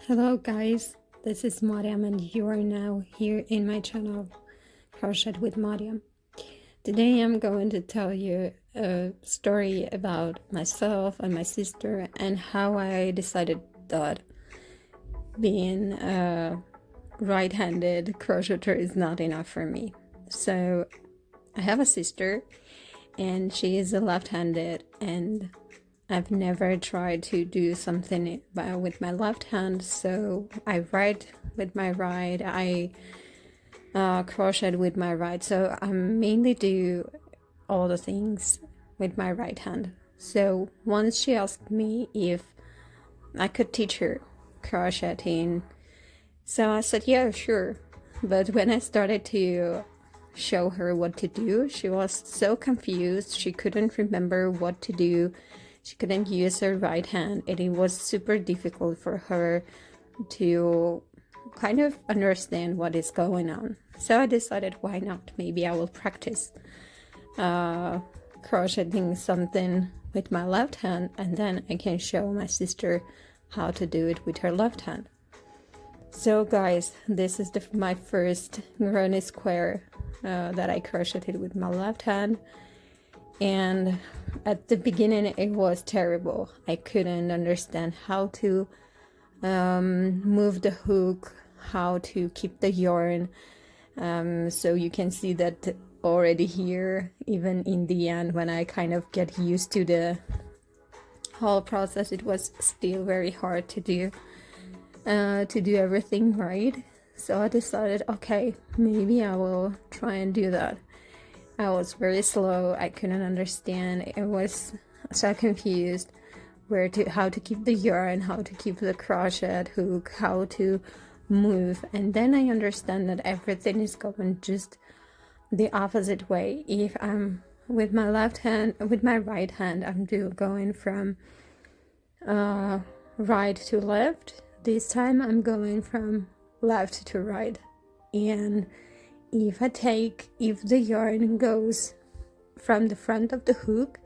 Hello guys, this is Mariam and you are now here in my channel Crochet with Mariam. Today I'm going to tell you a story about myself and my sister and how I decided that being a right-handed crocheter is not enough for me. So I have a sister and she is a left-handed, and I've never tried to do something with my left hand, so I write with my right, I crochet with my right, so I mainly do all the things with my right hand. So once she asked me if I could teach her crocheting, so I said, yeah, sure. But when I started to show her what to do, she was so confused, she couldn't remember what to do. She couldn't use her right hand, and it was super difficult for her to kind of understand what is going on. So I decided, why not? Maybe I will practice crocheting something with my left hand, and then I can show my sister how to do it with her left hand. So guys, this is my first granny square that I crocheted with my left hand. And at the beginning it was terrible. I couldn't understand how to move the hook, how to keep the yarn. So you can see that already here, even in the end, when I kind of get used to the whole process, it was still very hard to do everything right. So I decided, okay, maybe I will try and do that. I was very slow, I couldn't understand, I was so confused how to keep the yarn, how to keep the crochet hook, how to move, and then I understand that everything is going just the opposite way. If I'm with my right hand, I'm going from right to left. This time I'm going from left to right, and if the yarn goes from the front of the hook,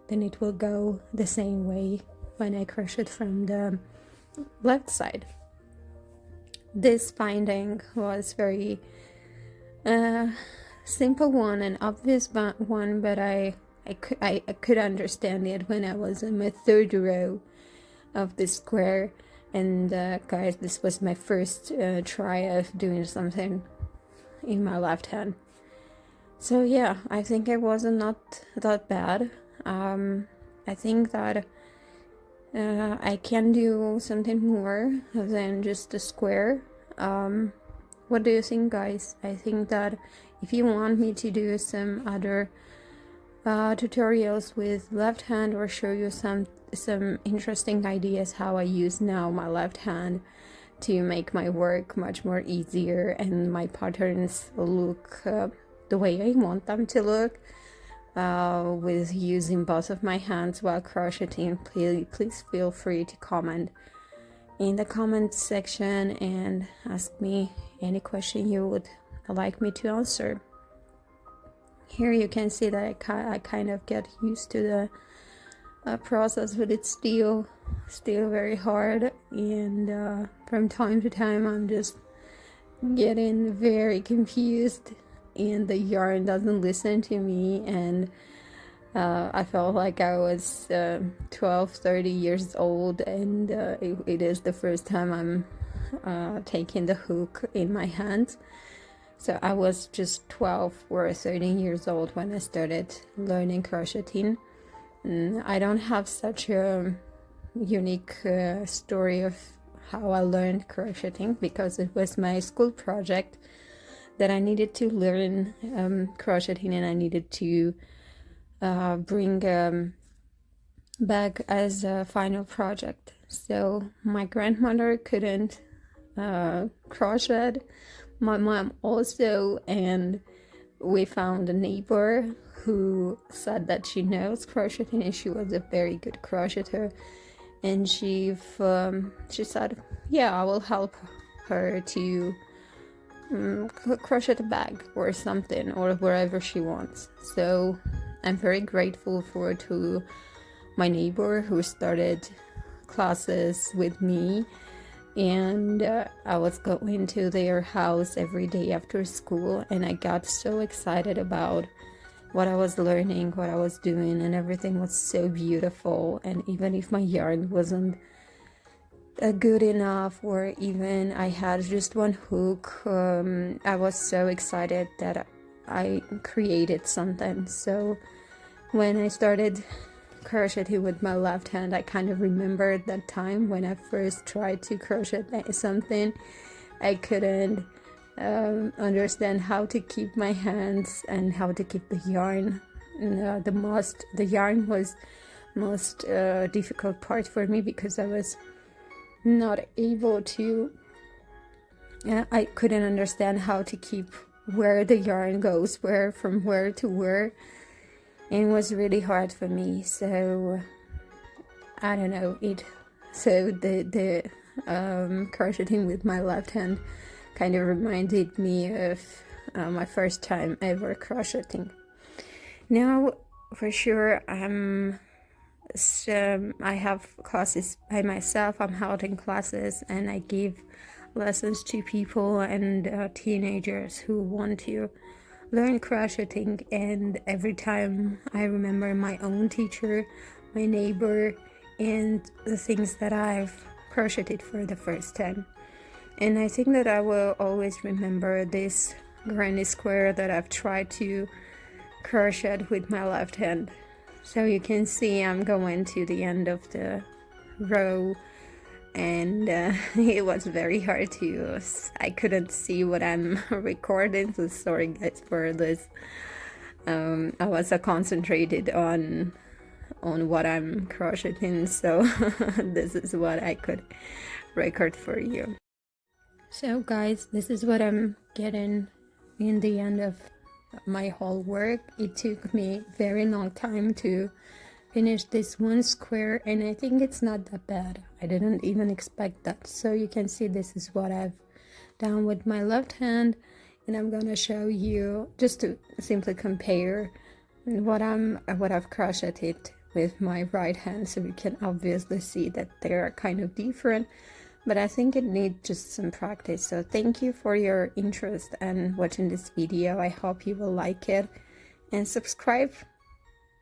then it will go the same way when I crochet from the left side. This finding was very simple one and obvious one, but I could understand it when I was in my third row of the square. And guys, this was my first try of doing something in my left hand. So yeah, I think it wasn't not that bad. I think that I can do something more than just a square. What do you think, guys? I think that if you want me to do some other tutorials with left hand, or show you some interesting ideas how I use now my left hand to make my work much more easier and my patterns look the way I want them to look, with using both of my hands while crocheting, please feel free to comment in the comment section and ask me any question you would like me to answer. Here you can see that I kind of get used to the process, but it's still very hard, and from time to time I'm just getting very confused and the yarn doesn't listen to me, and I felt like I was 12-13 years old, and it is the first time I'm taking the hook in my hands. So I was just 12 or 13 years old when I started learning crocheting. I don't have such a unique story of how I learned crocheting, because it was my school project that I needed to learn crocheting, and I needed to bring back as a final project. So my grandmother couldn't crochet, my mom also, and we found a neighbor who said that she knows crocheting and she was a very good crocheter, and she said, yeah, I will help her to crochet a bag or something, or wherever she wants. So I'm very grateful to my neighbor who started classes with me and I was going to their house every day after school, and I got so excited about what I was learning, what I was doing, and everything was so beautiful. And even if my yarn wasn't good enough, or even I had just one hook, I was so excited that I created something. So when I started crocheting with my left hand, I kind of remembered that time when I first tried to crochet something. I couldn't understand how to keep my hands and how to keep the yarn. The yarn was most difficult part for me, because I was not able to, I couldn't understand how to keep where the yarn goes, from where to where, and it was really hard for me. So I don't know it. So the crocheting with my left hand kind of reminded me of my first time ever crocheting. Now, for sure, I have classes by myself. I'm holding classes, and I give lessons to people and teenagers who want to learn crocheting. And every time I remember my own teacher, my neighbor, and the things that I've crocheted for the first time. And I think that I will always remember this granny square that I've tried to crochet with my left hand. So you can see I'm going to the end of the row, and it was very hard to, I couldn't see what I'm recording, so sorry guys for this. I was so concentrated on what I'm crocheting, so this is what I could record for you. So guys, this is what I'm getting in the end of my whole work. It took me very long time to finish this one square, and I think it's not that bad. I didn't even expect that. So you can see this is what I've done with my left hand, and I'm gonna show you just to simply compare what I've crocheted with my right hand, so you can obviously see that they are kind of different. But I think it needs just some practice. So thank you for your interest and watching this video. I hope you will like it, and subscribe